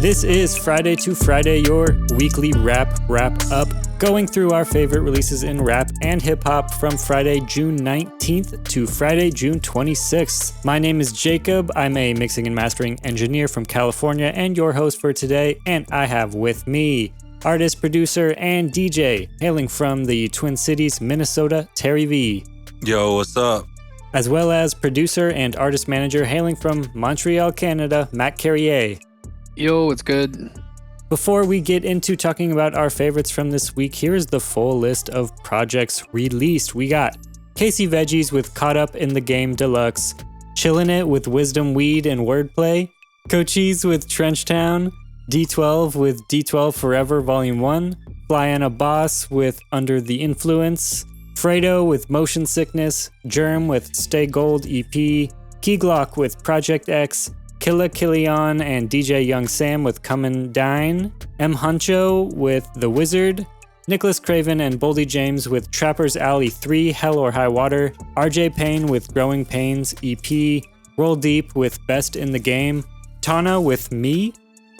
This is Friday to Friday, your weekly wrap up, going through our favorite releases in rap and hip hop from Friday, June 19th to Friday, June 26th. My name is Jacob. I'm a mixing and mastering engineer from California and your host for today. And I have with me artist, producer, and DJ hailing from the Twin Cities, Minnesota, Terry V. Yo, what's up? As well as producer and artist manager hailing from Montreal, Canada, Matt Carrier. Yo, it's good. Before we get into talking about our favorites from this week, here's the full list of projects released. We got Casey Veggies with Caught Up in the Game Deluxe, Chillin' It with Wisdom Weed and Wordplay, Cochise with Trenchtown, D12 with D12 Forever Volume 1, Flyana Boss with Under the Influence, Fredo with Motion Sickness, Germ with Stay Gold EP, Key Glock with Project X, Killa Killian and DJ Young Sam with Come and Dine, M. Huncho with The Wizard, Nicholas Craven and Boldy James with Trapper's Alley 3 Hell or High Water, RJ Payne with Growing Pains EP, Roll Deep with Best in the Game, Tana with Me,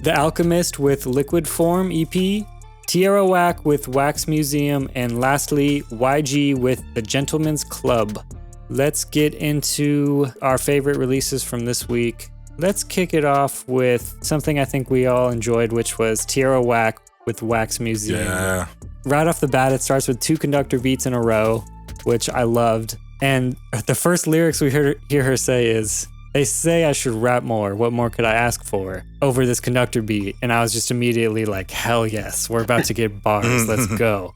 The Alchemist with Liquid Form EP, Tierra Whack with Wax Museum, and lastly, YG with The Gentleman's Club. Let's get into our favorite releases from this week. Let's kick it off with something I think we all enjoyed, which was Tierra Whack with Wax Museum. Yeah. Right off the bat, it starts with 2 conductor beats in a row, which I loved. And the first lyrics we hear her say is, "They say I should rap more. What more could I ask for?" over this conductor beat. And I was just immediately like, hell yes, we're about to get bars. Let's go.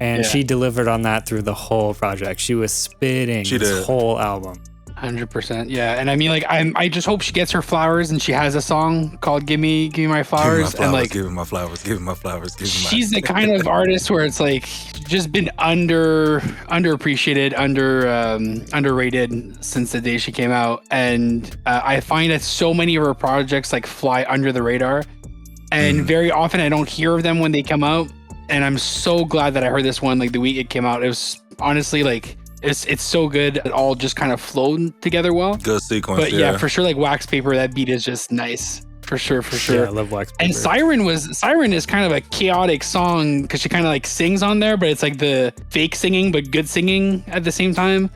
And she delivered on that through the whole project. She was spitting this whole album. 100%. Yeah. And I mean, like, I just hope she gets her flowers and she has a song called Give Me My Flowers. And like, give me my flowers, give me my flowers, give me my. She's the kind of artist where it's like just been underappreciated, underrated since the day she came out. And I find that so many of her projects like fly under the radar. And very often I don't hear of them when they come out. And I'm so glad that I heard this one like the week it came out. It was honestly like, it's so good. It all just kind of flowed together well. Good sequence. But yeah, for sure, like Wax Paper, that beat is just nice. For sure. Yeah, I love Wax Paper. And Siren is kind of a chaotic song because she kind of like sings on there, but it's like the fake singing, but good singing at the same time.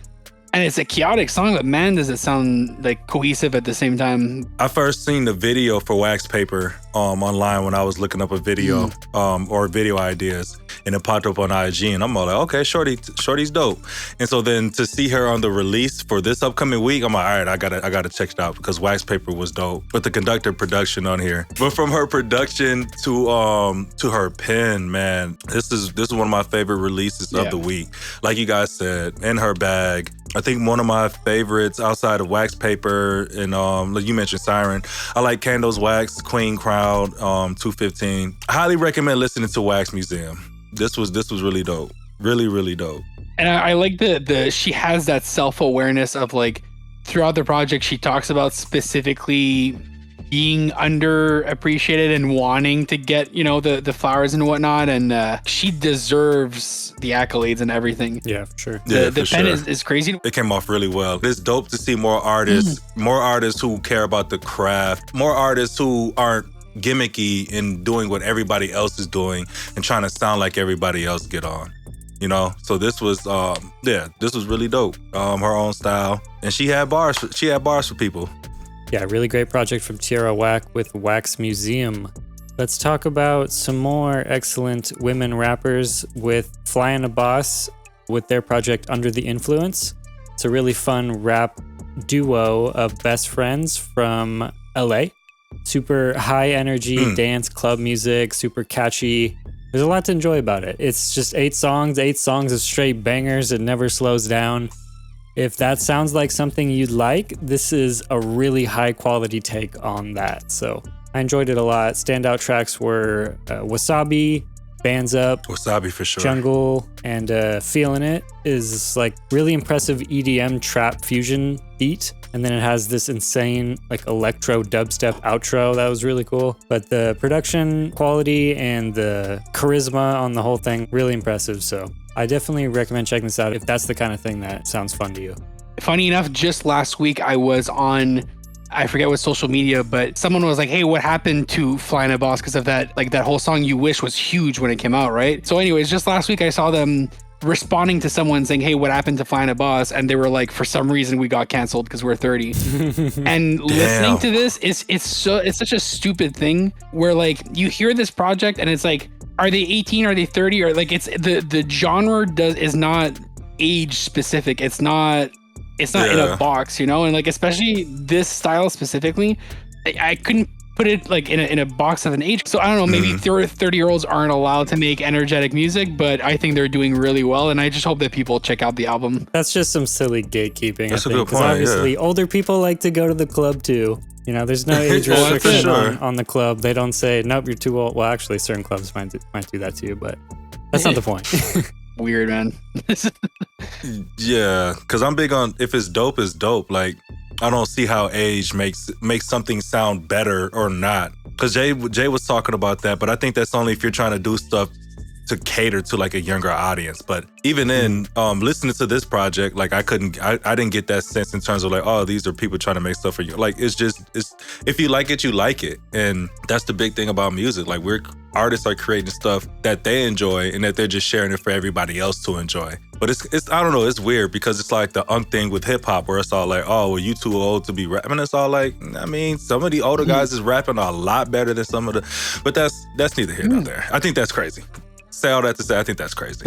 And it's a chaotic song, but man, does it sound like cohesive at the same time. I first seen the video for Wax Paper online when I was looking up a video or video ideas, and it popped up on IG, and I'm all like, okay, Shorty's dope. And so then to see her on the release for this upcoming week, I'm like, all right, I gotta check it out because Wax Paper was dope. But the conductor production on here, but from her production to her pen, man, this is one of my favorite releases of the week. Like you guys said, In Her Bag. I think one of my favorites outside of Wax Paper and like you mentioned Siren, I like Candles Wax, Queen Crowd, 215. I highly recommend listening to Wax Museum. This was really dope. Really, really dope. And I like the she has that self-awareness of like throughout the project she talks about specifically being underappreciated and wanting to get, you know, the flowers and whatnot, and she deserves the accolades and everything. Yeah, for sure. The pen is crazy. It came off really well. It's dope to see more artists who care about the craft, more artists who aren't gimmicky in doing what everybody else is doing and trying to sound like everybody else get on. You know, so this was this was really dope. Her own style, and she had bars for people. Yeah, really great project from Tierra Whack with Wax Museum. Let's talk about some more excellent women rappers with Flyana Boss with their project Under the Influence. It's a really fun rap duo of best friends from LA. Super high energy dance club music, super catchy. There's a lot to enjoy about it. It's just 8 songs of straight bangers. It never slows down. If that sounds like something you'd like, this is a really high quality take on that. So I enjoyed it a lot. Standout tracks were Wasabi, Bands Up, Wasabi for sure, Jungle, and Feelin' It is like really impressive EDM trap fusion beat. And then it has this insane like electro dubstep outro that was really cool. But the production quality and the charisma on the whole thing, really impressive. So I definitely recommend checking this out if that's the kind of thing that sounds fun to you. Funny enough, just last week I was on I forget what social media, but someone was like, hey, what happened to Flyana Boss? Because of that, like that whole song You Wish was huge when it came out, right? So anyways, just last week I saw them responding to someone saying, hey, what happened to Flyana Boss? And they were like, for some reason we got canceled because we're 30. And listening to this, it's such a stupid thing where like you hear this project and it's like, are they 18? Are they 30? Or like it's the genre is not age specific. It's not in a box, you know? And like especially this style specifically, I couldn't put it like in a box of an age. So I don't know, maybe 30-year-olds aren't allowed to make energetic music, but I think they're doing really well, and I just hope that people check out the album. That's just some silly gatekeeping. That's I think, a good point. Obviously, older people like to go to the club too. You know, there's no age restriction on the club. They don't say, nope, you're too old. Well, actually, certain clubs might do that to you, but that's not the point. Weird, man. Yeah, because I'm big on if it's dope, it's dope. Like, I don't see how age makes something sound better or not. Because Jay was talking about that, but I think that's only if you're trying to do stuff to cater to like a younger audience. But even in listening to this project, like I didn't get that sense in terms of like, oh, these are people trying to make stuff for you. Like it's if you like it, you like it. And that's the big thing about music. Like artists are creating stuff that they enjoy and that they're just sharing it for everybody else to enjoy. But it's I don't know, it's weird because it's like the thing with hip hop where it's all like, oh, well, you too old to be rapping. And it's all like, I mean, some of the older guys is rapping a lot better than some of the, but that's neither here nor there. I think that's crazy. Say all that to say, I think that's crazy.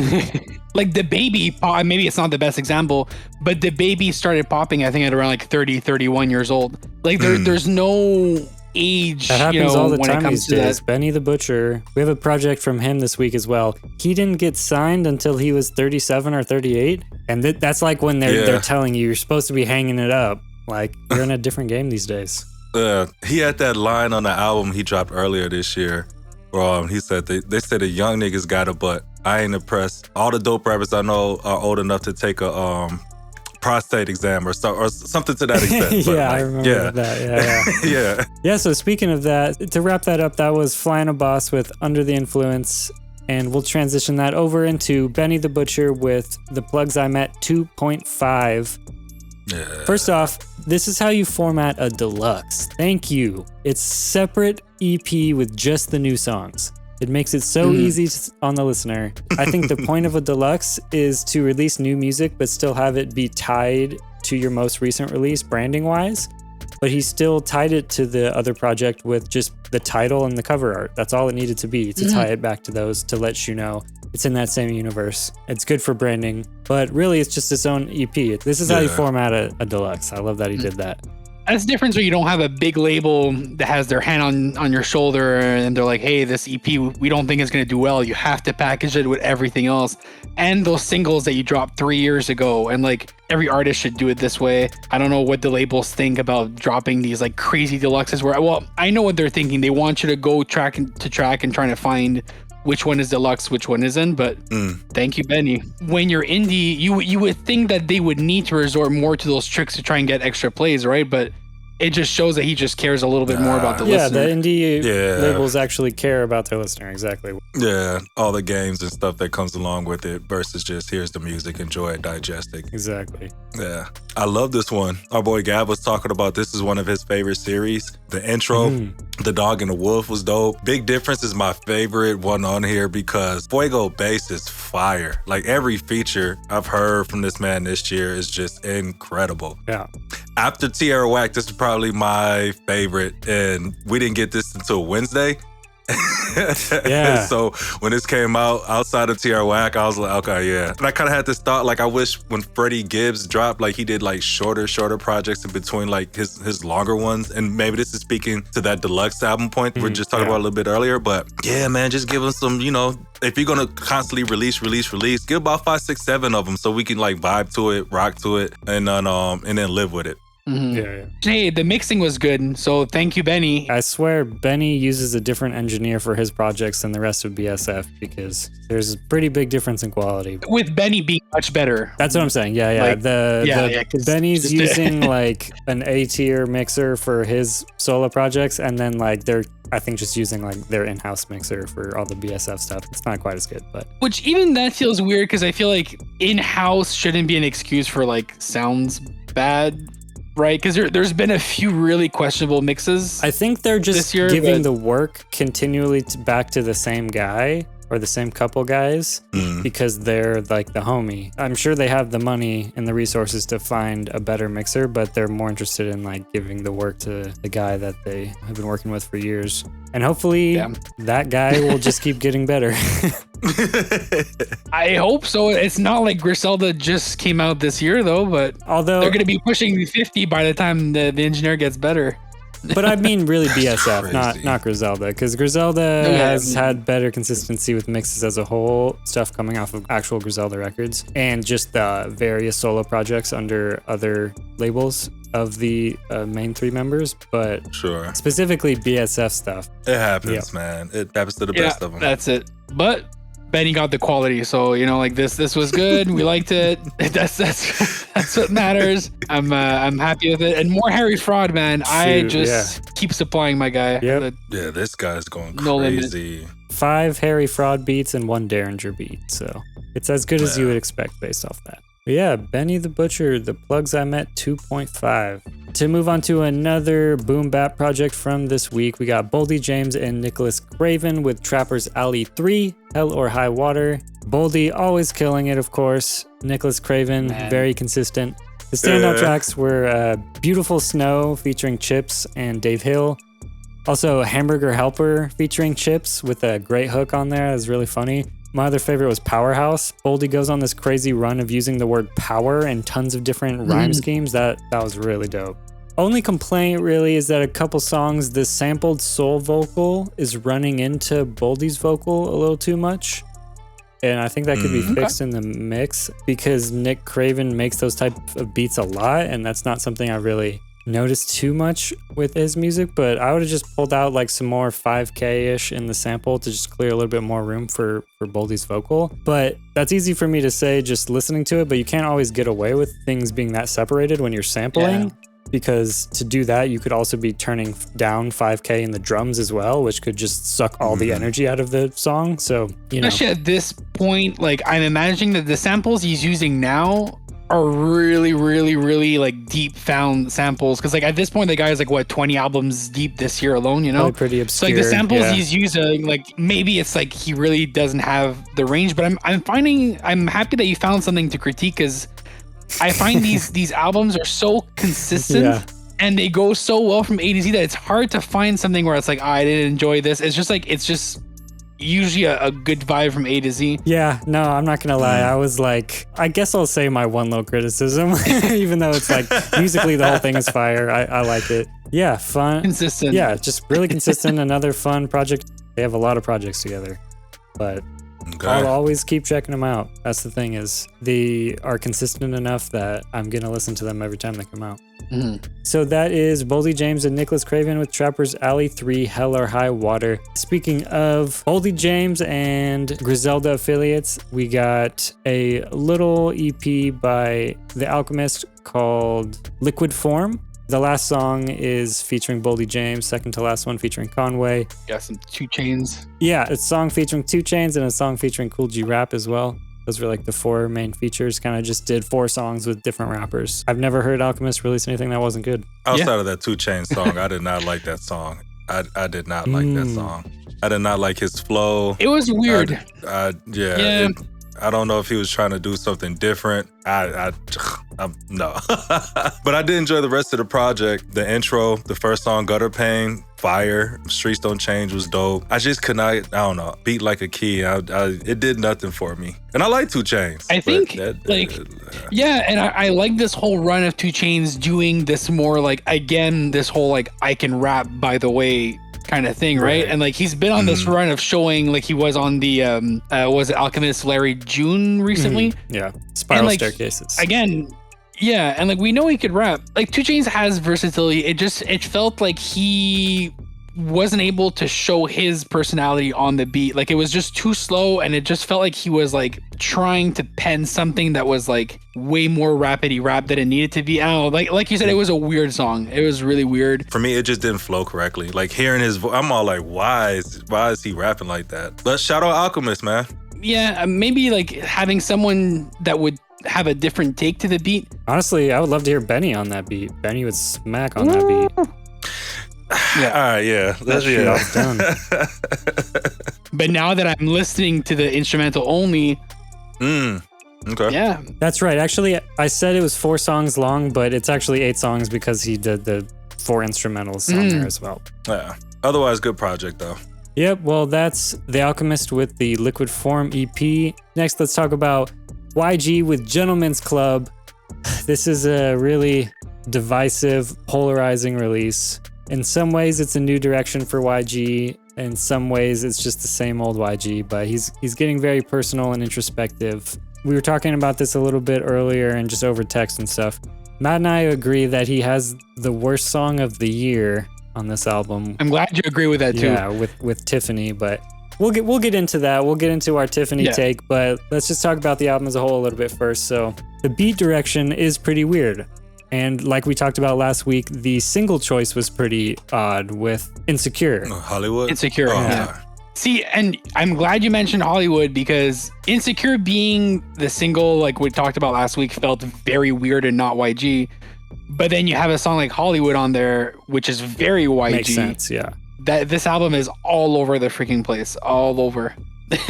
Like the baby, maybe it's not the best example, but the baby started popping, I think at around like 30, 31 years old. Like there's no age, that happens all the when time it comes these to days. that. Benny the Butcher, we have a project from him this week as well. He didn't get signed until he was 37 or 38. And that's like when they're telling you you're supposed to be hanging it up. Like you're in a different game these days. He had that line on the album he dropped earlier this year. He said they said the young niggas got it, but I ain't impressed. All the dope rappers I know are old enough to take a prostate exam or something to that extent. Yeah, I remember that. Yeah. Yeah, so speaking of that, to wrap that up, that was Flyana Boss with Under the Influence, and we'll transition that over into Benny the Butcher with The Plugs I Met 2.5. Yeah. First off, this is how you format a deluxe. Thank you. It's separate EP with just the new songs. It makes it so easy on the listener. I think the point of a deluxe is to release new music, but still have it be tied to your most recent release branding wise. But he still tied it to the other project with just the title and the cover art. That's all it needed to be, to tie it back to those, to let you know it's in that same universe. It's good for branding, but really it's just its own EP. This is how you format a deluxe. I love that he did that. That's the difference where you don't have a big label that has their hand on your shoulder and they're like, hey, this EP, we don't think it's going to do well. You have to package it with everything else. And those singles that you dropped 3 years ago. And like every artist should do it this way. I don't know what the labels think about dropping these like crazy deluxes where, well, I know what they're thinking. They want you to go track to track and trying to find which one is deluxe, which one isn't. But thank you, Benny. When you're indie, you would think that they would need to resort more to those tricks to try and get extra plays, right? But it just shows that he just cares a little bit more about the listener. Yeah, the indie labels actually care about their listener, exactly. Yeah, all the games and stuff that comes along with it versus just here's the music, enjoy it, digest it. Exactly. Yeah, I love this one. Our boy Gab was talking about this is one of his favorite series. The intro, The Dog and the Wolf was dope. Big Difference is my favorite one on here because Fuego bass is fire. Like every feature I've heard from this man this year is just incredible. Yeah. After Tierra Whack, this is probably my favorite, and we didn't get this until Wednesday. Yeah. So when this came out outside of Tierra Whack, I was like, okay, yeah. And I kind of had this thought, like I wish when Freddie Gibbs dropped, like he did like shorter projects in between like his longer ones. And maybe this is speaking to that deluxe album point we're just talking about a little bit earlier. But yeah, man, just give them some, if you're gonna constantly release, give about 5, 6, 7 of them so we can like vibe to it, rock to it, and then live with it. Yeah. Hey, the mixing was good, so thank you, Benny. I swear Benny uses a different engineer for his projects than the rest of BSF because there's a pretty big difference in quality. With Benny being much better. That's what I'm saying. Yeah. Like, Benny's using like an A-tier mixer for his solo projects, and then like they're I think just using like their in-house mixer for all the BSF stuff. It's not quite as good, but which even that feels weird because I feel like in-house shouldn't be an excuse for like sounds bad. right? Because there's been a few really questionable mixes. I think they're just this year, giving the work continually back to the same guy or the same couple guys because they're like the homie. I'm sure they have the money and the resources to find a better mixer, but they're more interested in like giving the work to the guy that they have been working with for years. And hopefully that guy will just keep getting better. I hope so. It's not like Griselda just came out this year though, but although they're going to be pushing 50 by the time the engineer gets better. But I mean really BSF, not Griselda, because Griselda has had better consistency with mixes as a whole, stuff coming off of actual Griselda records, and just the various solo projects under other labels of the main three members, but specifically BSF stuff. It happens, man. It happens to the best of them. That's it. But Benny got the quality, so you know, like this was good. We liked it. That's what matters. I'm happy with it. And more Harry Fraud, man. I just keep supplying my guy. Yep. Yeah, this guy's going crazy. 5 Harry Fraud beats and 1 Derringer beat, so it's as good as you would expect based off that. But yeah, Benny the Butcher, The Plugs I Met 2.5. To move on to another boom bap project from this week, we got Boldy James and Nicholas Craven with Trapper's Alley 3, Hell or High Water. Boldy always killing it, of course. Nicholas Craven, very consistent. The standout tracks were Beautiful Snow featuring Chips and Dave Hill. Also, Hamburger Helper featuring Chips with a great hook on there. That was really funny. My other favorite was Powerhouse. Boldy goes on this crazy run of using the word power and tons of different rhyme schemes. That was really dope. Only complaint really is that a couple songs, the sampled soul vocal is running into Boldy's vocal a little too much. And I think that could be fixed in the mix because Nick Craven makes those type of beats a lot, and that's not something I really noticed too much with his music, but I would have just pulled out like some more 5K-ish in the sample to just clear a little bit more room for Boldy's vocal. But that's easy for me to say just listening to it, but you can't always get away with things being that separated when you're sampling. Because to do that, you could also be turning down 5K in the drums as well, which could just suck all the energy out of the song. So, you know. Especially at this point, like I'm imagining that the samples he's using now are really, really, really like deep found samples. Cause like at this point, the guy is like what, 20 albums deep this year alone, you know? Probably pretty obscure. So like the samples he's using, like maybe it's like he really doesn't have the range, but I'm happy that you found something to critique, cause I find these albums are so consistent and they go so well from A to Z that it's hard to find something where it's like, I didn't enjoy this. It's just usually a good vibe from A to Z. Yeah, no, I'm not gonna lie. I was like, I guess I'll say my one little criticism, even though it's like musically the whole thing is fire. I like it. Yeah, fun. Consistent. Yeah, just really consistent. Another fun project. They have a lot of projects together, but I'll always keep checking them out. That's the thing, is they are consistent enough that I'm gonna listen to them every time they come out. So that is Boldy James and Nicholas Craven with Trapper's Alley 3, Hell or High Water. Speaking of Boldy James and Griselda affiliates, we got a little EP by The Alchemist called Liquid Form. The last song is featuring Boldy James, second to last one featuring Conway. Got some 2 Chainz. Yeah, a song featuring 2 Chainz and a song featuring Cool G Rap as well. Those were like the 4 main features. Kind of just did 4 songs with different rappers. I've never heard Alchemist release anything that wasn't good. Outside of that 2 Chainz song, I did not like that song. I did not like that song. I did not like his flow. It was weird. I don't know if he was trying to do something different. No. But I did enjoy the rest of the project. The intro, the first song, Gutter Pain, fire. Streets Don't Change was dope. I just could not, I don't know, beat like a key. It did nothing for me. And I like 2 Chainz. I think, and I like this whole run of 2 Chainz doing this more like, again, this whole like, I can rap by the way kind of thing, right? And like he's been on this run of showing, like he was on the was it Alchemist Larry June recently? Yeah, Spiral like, Staircases again. Yeah, and like we know he could rap. Like 2 Chainz has versatility. It felt like he wasn't able to show his personality on the beat. Like it was just too slow, and it just felt like he was like trying to pen something that was like way more rapidy rap than it needed to be. I don't know, like you said, it was a weird song. It was really weird. For me, it just didn't flow correctly. Like hearing his voice, I'm all like, why is he rapping like that? But shout out Alchemist, man. Yeah, maybe like having someone that would have a different take to the beat. Honestly, I would love to hear Benny on that beat. Benny would smack on that beat. Yeah. All right, yeah. That's done. But now that I'm listening to the instrumental only, okay. yeah. That's right. Actually, I said it was 4 songs long, but it's actually 8 songs because he did the 4 instrumentals on there as well. Yeah. Otherwise, good project though. Yep, well, that's The Alchemist with the Liquid Form EP. Next, let's talk about YG with Gentleman's Club. This is a really divisive, polarizing release. In some ways, it's a new direction for YG. In some ways, it's just the same old YG, but he's getting very personal and introspective. We were talking about this a little bit earlier and just over text and stuff. Matt and I agree that he has the worst song of the year on this album. I'm glad you agree with that too. Yeah, with Tiffany, but we'll get into that. We'll get into our Tiffany take, but let's just talk about the album as a whole a little bit first. So the beat direction is pretty weird. And like we talked about last week, the single choice was pretty odd with Insecure. Hollywood? Insecure, yeah. See, and I'm glad you mentioned Hollywood because Insecure being the single, like we talked about last week, felt very weird and not YG. But then you have a song like Hollywood on there, which is very YG. Makes sense, yeah. That this album is all over the freaking place, all over.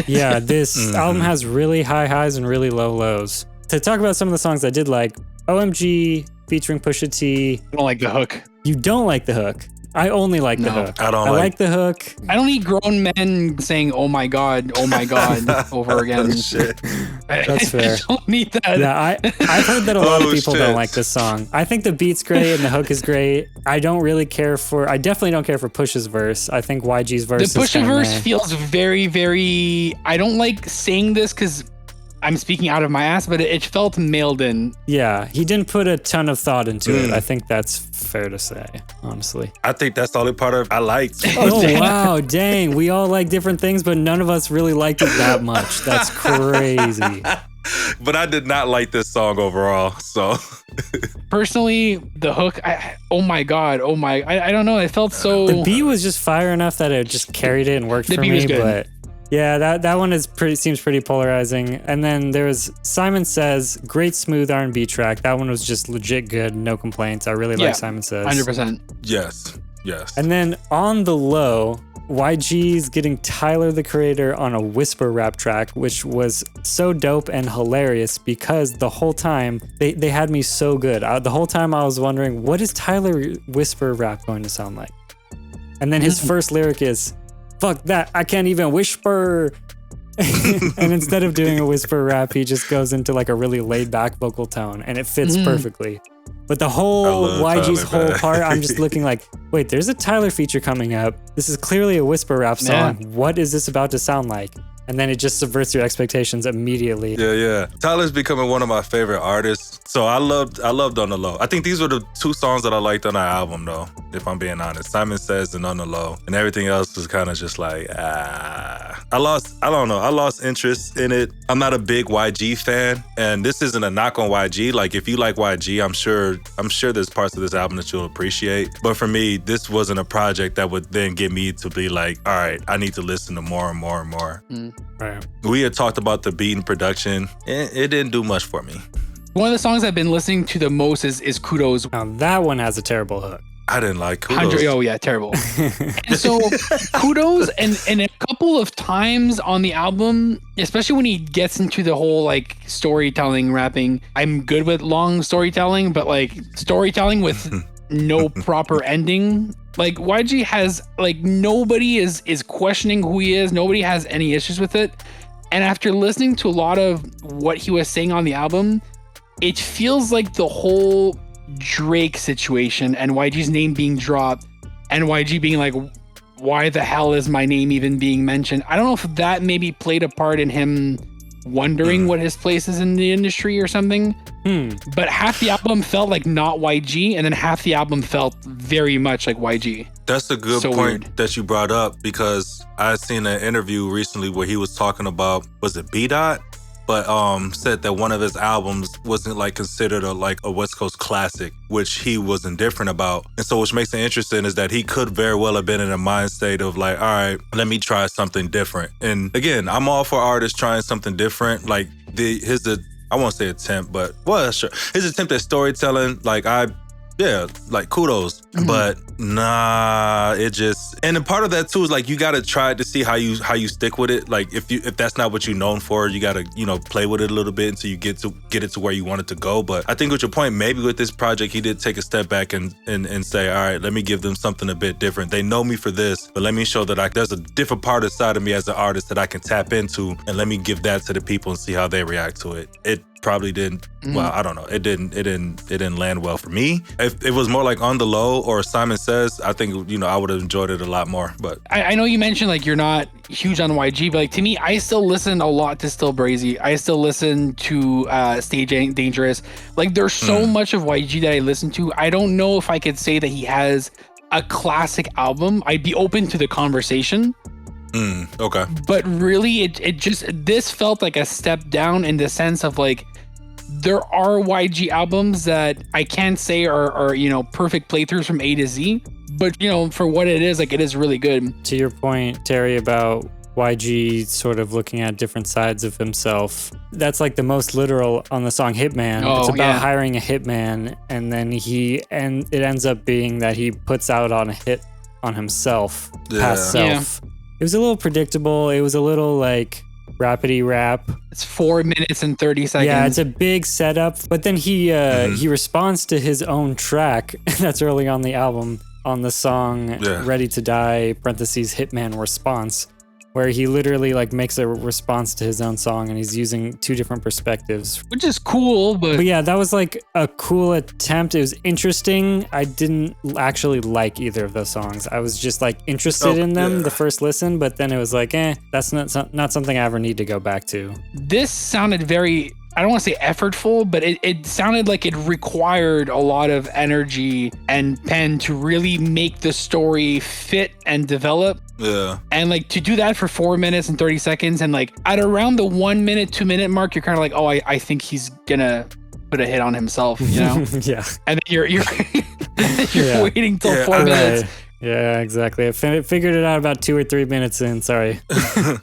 Yeah, this album has really high highs and really low lows. To talk about some of the songs I did like, OMG featuring Pusha T. I don't like the hook. You don't like the hook. I only like the hook. I don't like the hook. I don't need grown men saying oh my god," over again. Oh, shit. That's fair. I don't need that. Yeah, I've heard that a lot of people don't like this song. I think the beat's great and the hook is great. I definitely don't care for Push's verse. I think YG's verse the is Pusha verse feels very, very, I don't like saying this because I'm speaking out of my ass, but it felt mailed in. Yeah, he didn't put a ton of thought into it. I think that's fair to say, honestly. I think that's the only part of I liked. Oh, wow, dang. We all like different things, but none of us really liked it that much. That's crazy. But I did not like this song overall, so. Personally, the hook, oh my god, I don't know, it felt so. The beat was just fire enough that it just carried it and worked for me, but yeah, that one seems pretty polarizing. And then there was Simon Says, great smooth R&B track. That one was just legit good, no complaints. I really like Simon Says. 100%. Yes. And then on the low, YG's getting Tyler the Creator on a whisper rap track, which was so dope and hilarious because the whole time they had me so good. The whole time I was wondering, what is Tyler whisper rap going to sound like? And then his first lyric is, fuck that, I can't even whisper. And instead of doing a whisper rap, he just goes into like a really laid back vocal tone and it fits perfectly. But the whole YG's whole part, I'm just looking like, wait, there's a Tyler feature coming up. This is clearly a whisper rap song. Yeah. What is this about to sound like? And then it just subverts your expectations immediately. Yeah. Tyler's becoming one of my favorite artists. So I loved On the Low. I think these were the 2 songs that I liked on our album, though, if I'm being honest. Simon Says and On the Low. And everything else was kind of just like, I lost interest in it. I'm not a big YG fan. And this isn't a knock on YG. Like, if you like YG, I'm sure there's parts of this album that you'll appreciate. But for me, this wasn't a project that would then get me to be like, all right, I need to listen to more and more and more. Right. We had talked about the beat and production. It didn't do much for me. One of the songs I've been listening to the most is Kudos. Now that one has a terrible hook. I didn't like Kudos. Oh yeah, terrible. And so Kudos and a couple of times on the album, especially when he gets into the whole like storytelling rapping. I'm good with long storytelling, but like storytelling with no proper ending. Like YG has like nobody is questioning who he is. Nobody has any issues with it. And after listening to a lot of what he was saying on the album, it feels like the whole Drake situation and YG's name being dropped and YG being like, why the hell is my name even being mentioned? I don't know if that maybe played a part in him wondering what his place is in the industry or something. But half the album felt like not YG and then half the album felt very much like YG. That's a good point that you brought up because I seen an interview recently where he was talking about, was it B-Dot? But said that one of his albums wasn't like considered a West Coast classic, which he was indifferent about. And so which makes it interesting is that he could very well have been in a mind state of like, all right, let me try something different. And again, I'm all for artists trying something different. Like the I won't say attempt, but well, sure. His attempt at storytelling, like kudos. Mm-hmm. But nah, it just, and a part of that too is like you gotta try it to see how you stick with it. Like if that's not what you're known for, you gotta, play with it a little bit until you get it to where you want it to go. But I think with your point, maybe with this project, he did take a step back and say, all right, let me give them something a bit different. They know me for this, but let me show that there's a different part inside of me as an artist that I can tap into, and let me give that to the people and see how they react to it. It probably didn't. Well, I don't know. It didn't land well for me. If it was more like On the Low or Simon Says, I think I would have enjoyed it a lot more. But I know you mentioned like you're not huge on YG, but like to me, I still listen a lot to Still Brazy. I still listen to Stay Dangerous. Like there's so much of YG that I listen to. I don't know if I could say that he has a classic album. I'd be open to the conversation. Okay. But really, it just, this felt like a step down in the sense of like, there are YG albums that I can't say are perfect playthroughs from A to Z, but for what it is, like it is really good. To your point, Terry, about YG sort of looking at different sides of himself, that's like the most literal on the song Hitman. It's about hiring a hitman, and then it ends up being that he puts out on a hit on himself, past self. It was a little predictable. It was a little like rapidy rap. It's 4 minutes and 30 seconds. Yeah, it's a big setup. But then he responds to his own track that's early on the album on the song Ready to Die, parentheses, Hitman Response, where he literally like makes a response to his own song, and he's using two different perspectives. Which is cool, but yeah, that was like a cool attempt. It was interesting. I didn't actually like either of those songs. I was just like interested in them the first listen, but then it was like, that's not something I ever need to go back to. This sounded very, I don't want to say effortful, but it sounded like it required a lot of energy and pen to really make the story fit and develop. Yeah. And like to do that for 4 minutes and 30 seconds, and like at around the 1 minute, 2 minute mark, you're kind of like, oh, I think he's gonna put a hit on himself, Yeah. And then you're waiting till 4 minutes. Right. Yeah, exactly. I figured it out about 2 or 3 minutes in. Sorry. I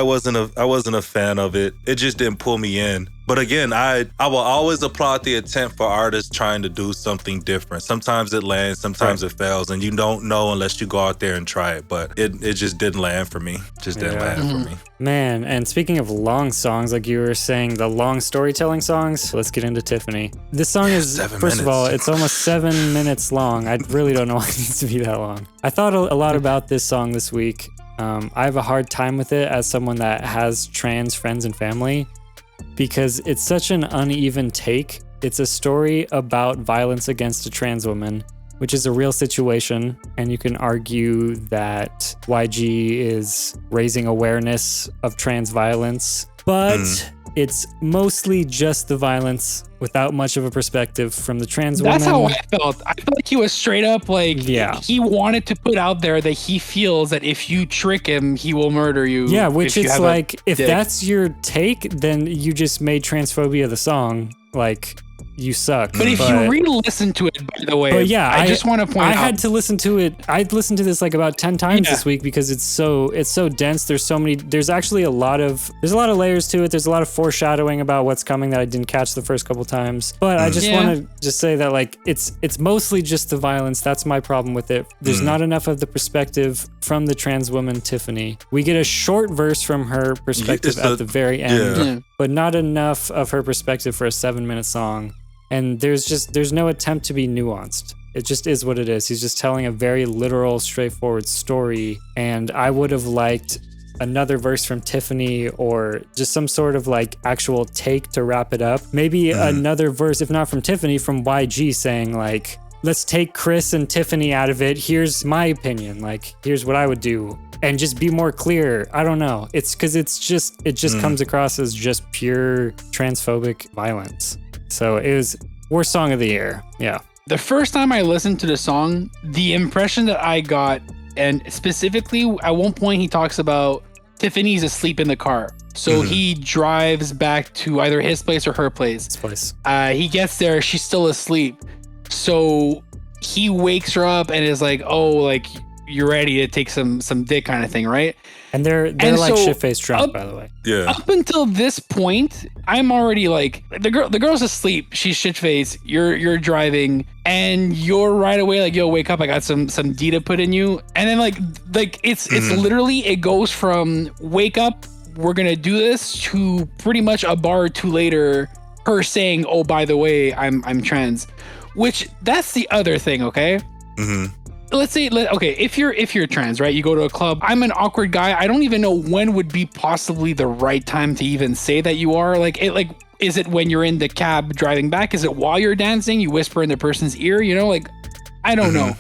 wasn't a fan of it. It just didn't pull me in. But again, I will always applaud the attempt for artists trying to do something different. Sometimes it lands, sometimes it fails, and you don't know unless you go out there and try it. But it just didn't land for me. Didn't land for me. Man, and speaking of long songs, like you were saying, the long storytelling songs, let's get into Tiffany. This song is, first of all, it's almost 7 minutes long. I really don't know why it needs to be that long. I thought a lot about this song this week. I have a hard time with it as someone that has trans friends and family, because it's such an uneven take. It's a story about violence against a trans woman, which is a real situation, and you can argue that YG is raising awareness of trans violence, but it's mostly just the violence without much of a perspective from the trans woman. That's how I felt. I felt like he was straight up like, he wanted to put out there that he feels that if you trick him, he will murder you. Yeah, which is like, if that's your take, then you just made transphobia the song. Like, you suck. But if you re-listen to it, by the way, I just want to point out, I had to listen to it. I'd listened to this like about 10 times this week because it's so dense. There's actually a lot of layers to it. There's a lot of foreshadowing about what's coming that I didn't catch the first couple times. But I just want to just say that like it's mostly just the violence. That's my problem with it. There's not enough of the perspective from the trans woman Tiffany. We get a short verse from her perspective at the very end, but not enough of her perspective for a 7-minute song. And there's no attempt to be nuanced. It just is what it is. He's just telling a very literal, straightforward story. And I would have liked another verse from Tiffany, or just some sort of like actual take to wrap it up. Maybe another verse, if not from Tiffany, from YG saying like, let's take Chris and Tiffany out of it. Here's my opinion. Like, here's what I would do. And just be more clear. I don't know. It's because it just comes across as just pure transphobic violence. So it was worst song of the year. Yeah. The first time I listened to the song, the impression that I got, and specifically at one point he talks about Tiffany's asleep in the car. So he drives back to either his place or her place. His place. He gets there, she's still asleep. So he wakes her up and is like, oh, like, you're ready to take some dick kind of thing, right? And they're like shit-faced drunk, by the way. Yeah. Up until this point, I'm already like, the girl's asleep, she's shit-faced, you're driving, and you're right away like, yo, wake up, I got some D to put in you. And then like it's literally, it goes from wake up, we're gonna do this, to pretty much a bar or two later, her saying, oh, by the way, I'm trans. Which, that's the other thing, okay? Let's say, okay, if you're trans, right? You go to a club. I'm an awkward guy. I don't even know when would be possibly the right time to even say that you are. Is it when you're in the cab driving back? Is it while you're dancing? You whisper in the person's ear, you know? Like, I don't know.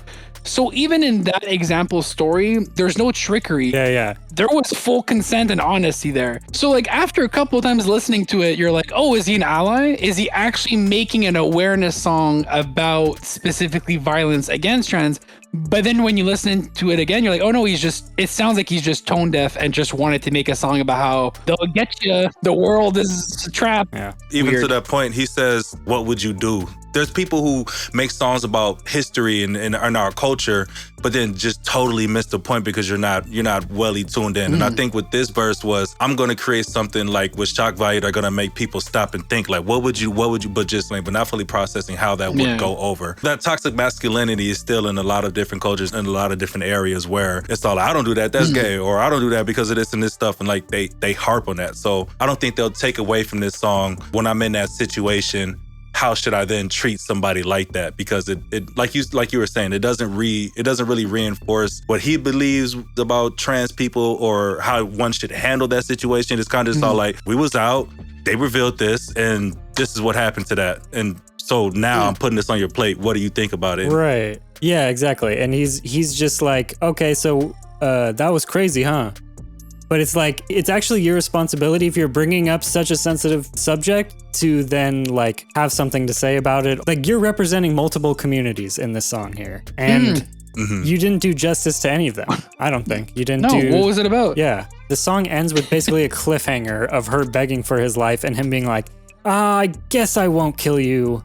So even in that example story, there's no trickery. Yeah. There was full consent and honesty there. So like after a couple of times listening to it, you're like, oh, is he an ally? Is he actually making an awareness song about specifically violence against trans? But then when you listen to it again, you're like, oh no, it sounds like he's just tone deaf and just wanted to make a song about how they'll get you, the world is a trap. Yeah. Even to that point, he says, what would you do? There's people who make songs about history and our culture, but then just totally miss the point because you're not welly tuned in. And I think with this verse was, I'm gonna create something like with shock value that are gonna make people stop and think like, what would you, but just like, but not fully processing how that would go over. That toxic masculinity is still in a lot of different cultures and a lot of different areas where it's all like, I don't do that, that's gay, or I don't do that because of this and this stuff, and like they harp on that. So I don't think they'll take away from this song when I'm in that situation. How should I then treat somebody like that? Because it like you were saying, it doesn't really reinforce what he believes about trans people or how one should handle that situation. It's kind of just all like, we was out, they revealed this, and this is what happened to that. And so now I'm putting this on your plate. What do you think about it? Right. Yeah, exactly. And he's just like, okay, so that was crazy, huh? But it's like, it's actually your responsibility if you're bringing up such a sensitive subject to then like have something to say about it. Like you're representing multiple communities in this song here. And you didn't do justice to any of them. I don't think. You didn't what was it about? Yeah. The song ends with basically a cliffhanger of her begging for his life and him being like, I guess I won't kill you.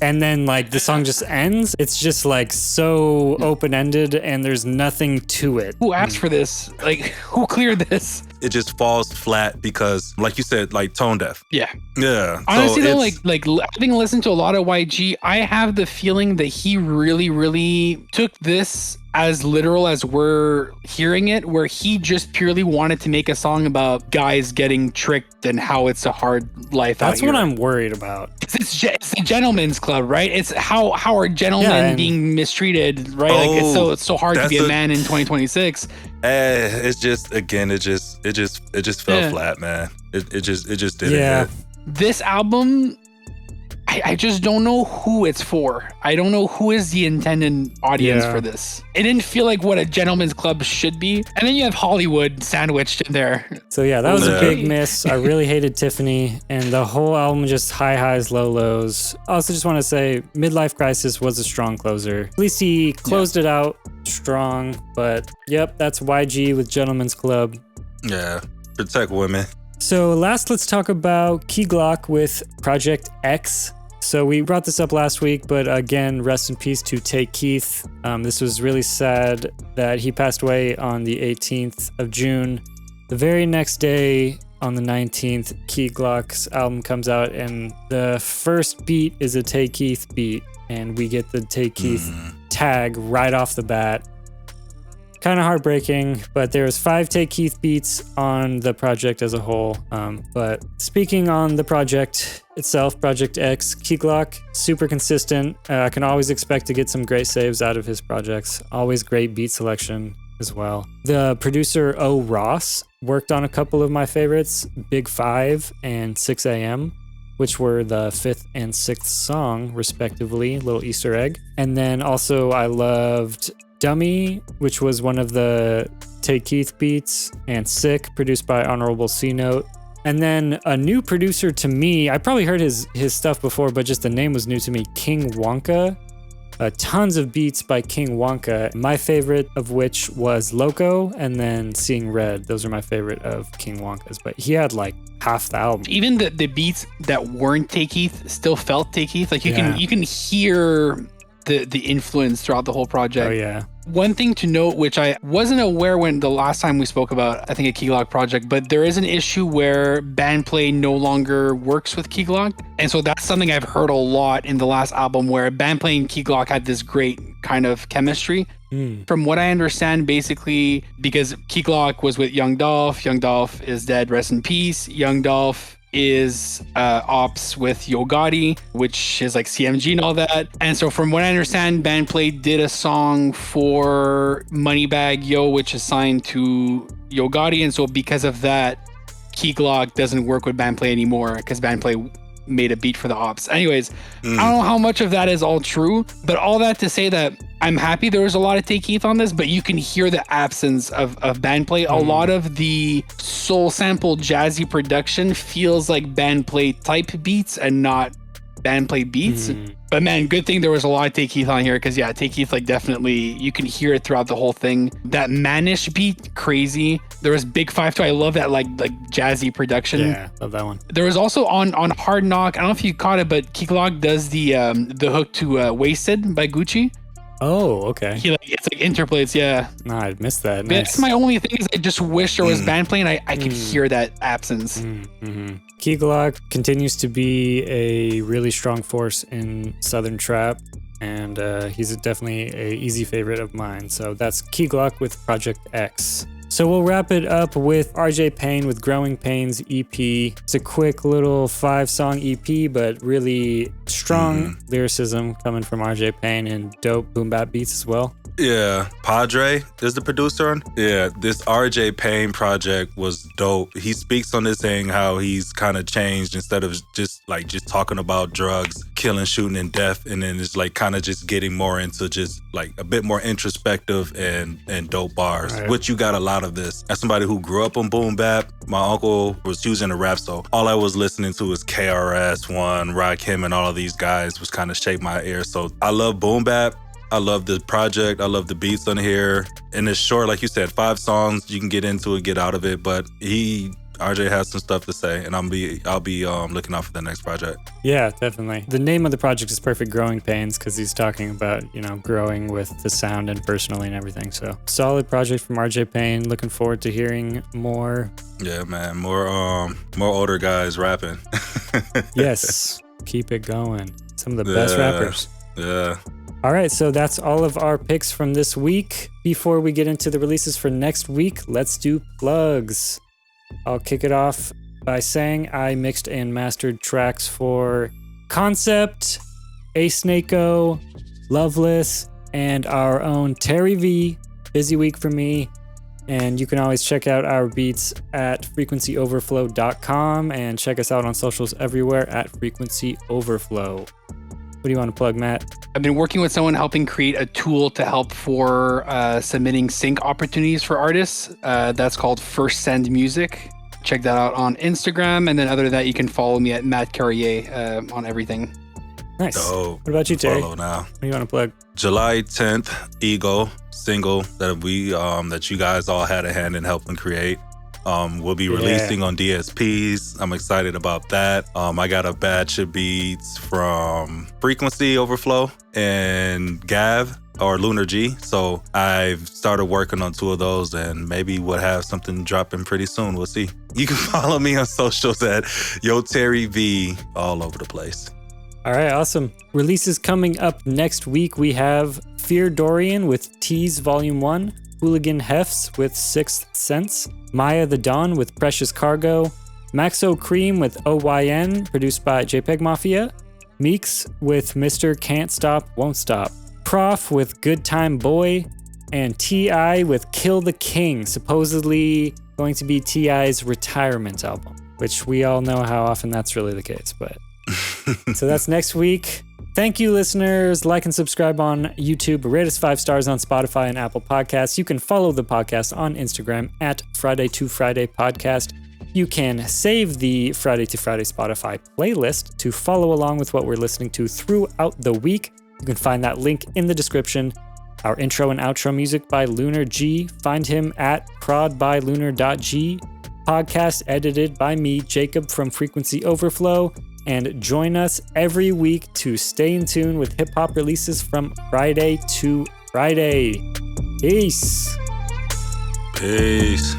And then like the song just ends. It's just like so open-ended and there's nothing to it. Who asked for this? Like who cleared this? It just falls flat because, like you said, like tone deaf. Yeah. So Honestly though, like having listened to a lot of YG, I have the feeling that he really, really took this as literal as we're hearing it, where he just purely wanted to make a song about guys getting tricked and how it's a hard life out That's here. what I'm worried about. It's a gentleman's club, right? It's how are gentlemen being mistreated, right? Like it's so hard to be a man in 2026. It's just, again, it just fell flat, man. It just didn't hit. This album, I just don't know who it's for. I don't know who is the intended audience for this. It didn't feel like what a gentleman's club should be. And then you have Hollywood sandwiched in there. So yeah, that was a big miss. I really hated Tiffany, and the whole album just high highs, low lows. I also just want to say Midlife Crisis was a strong closer. At least he closed it out strong. But yep, that's YG with Gentleman's Club. Yeah, protect women. So last, let's talk about Key Glock with Project X. So we brought this up last week, but again, rest in peace to Tay Keith. This was really sad that he passed away on the 18th of June. The very next day, on the 19th, Key Glock's album comes out, and the first beat is a Tay Keith beat, and we get the Tay Keith tag right off the bat. Kind of heartbreaking, but there's 5 Tay Keith beats on the project as a whole. But speaking on the project itself, Project X, Key Glock, super consistent. I can always expect to get some great saves out of his projects. Always great beat selection as well. The producer O. Ross worked on a couple of my favorites, Big 5 and 6 a.m., which were the 5th and 6th song, respectively, little Easter egg. And then also I loved Dummy, which was one of the Tay Keith beats, and Sick, produced by Honorable C Note. And then a new producer to me, I probably heard his stuff before, but just the name was new to me, King Wonka. Tons of beats by King Wonka, my favorite of which was Loco and then Seeing Red. Those are my favorite of King Wonka's, but he had like half the album. Even the beats that weren't Tay Keith still felt Tay Keith. Like you can hear the influence throughout the whole project. Oh yeah. One thing to note, which I wasn't aware when the last time we spoke about, I think, a Key Glock project, but there is an issue where band play no longer works with Key Glock. And so that's something I've heard a lot in the last album, where band play and Key Glock had this great kind of chemistry. From what I understand, basically, because Key Glock was with Young Dolph is dead, rest in peace. Young Dolph is ops with Yo Gotti, which is like CMG and all that. And so from what I understand, Bandplay did a song for Moneybag Yo, which is signed to Yo Gotti. And so because of that, Key Glock doesn't work with Bandplay anymore because Bandplay made a beat for the ops. Anyways, I don't know how much of that is all true, but all that to say that I'm happy there was a lot of Tay Keith on this, but you can hear the absence of Bandplay. A lot of the soul sample jazzy production feels like Bandplay type beats and not Bandplay beats. But man, good thing there was a lot of Tay Keith on here, because yeah, Tay Keith, like, definitely you can hear it throughout the whole thing. That Manish beat, crazy. There was Big 5-2. I love that like jazzy production. Yeah, love that one. There was also on Hard Knock, I don't know if you caught it, but Key Glock does the hook to Wasted by Gucci. Oh, okay. It's like interplates, yeah. No, I missed that. Nice. That's my only thing, is I just wish there was band playing. I could hear that absence. Key Glock continues to be a really strong force in Southern Trap, and he's definitely an easy favorite of mine. So that's Key Glock with Project X. So we'll wrap it up with RJ Payne with Growing Pains EP. It's a quick little 5-song EP, but really strong lyricism coming from RJ Payne and dope boom bap beats as well. Yeah, Padre is the producer on. Yeah, this RJ Payne project was dope. He speaks on this saying how he's kind of changed, instead of just talking about drugs, killing, shooting, and death, and then it's like kind of just getting more into just like a bit more introspective and dope bars, right. Which you got a lot of this. As somebody who grew up on boom bap, my uncle was using a rap, so all I was listening to was KRS-One, Rakim, and all of these guys was kind of shaped my ear. So I love boom bap. I love the project. I love the beats on here. And it's short, like you said, 5 songs. You can get into it, get out of it. But RJ has some stuff to say, and I'll be looking out for the next project. Yeah, definitely. The name of the project is perfect, Growing Pains, because he's talking about, growing with the sound and personally and everything. So solid project from RJ Payne. Looking forward to hearing more. Yeah, man. More older guys rapping. Yes. Keep it going. Some of the best rappers. Yeah. All right, so that's all of our picks from this week. Before we get into the releases for next week, let's do plugs. I'll kick it off by saying I mixed and mastered tracks for Concept, Snako, Loveless, and our own Terry V. Busy week for me. And you can always check out our beats at frequencyoverflow.com and check us out on socials everywhere at Frequency Overflow. What do you want to plug, Matt? I've been working with someone helping create a tool to help for submitting sync opportunities for artists. That's called First Send Music. Check that out on Instagram. And then other than that, you can follow me at Matt Carrier on everything. Nice. Dope. What about you, Tay? Follow now. What do you want to plug? July 10th, Ego single that you guys all had a hand in helping create. We'll be releasing on DSPs. I'm excited about that. I got a batch of beats from Frequency Overflow and Gav or Lunar G. So I've started working on 2 of those, and maybe we'll have something dropping pretty soon. We'll see. You can follow me on socials at YoTerryV all over the place. All right, awesome. Releases coming up next week. We have Fear Dorian with Tease Volume 1, Hooligan Hefts with Sixth Sense, Maya the Dawn with Precious Cargo, Maxo Cream with OYN, produced by JPEG Mafia, Meeks with Mr. Can't Stop, Won't Stop, Prof with Good Time Boy, and T.I. with Kill the King, supposedly going to be T.I.'s retirement album, which we all know how often that's really the case, but... So that's next week. Thank you, listeners. Like and subscribe on YouTube. Rate us 5 stars on Spotify and Apple Podcasts. You can follow the podcast on Instagram at Friday to Friday Podcast. You can save the Friday to Friday Spotify playlist to follow along with what we're listening to throughout the week. You can find that link in the description. Our intro and outro music by Lunar G. Find him at prodbylunar.g. Podcast edited by me, Jacob from Frequency Overflow. And join us every week to stay in tune with hip-hop releases from Friday to Friday. Peace. Peace.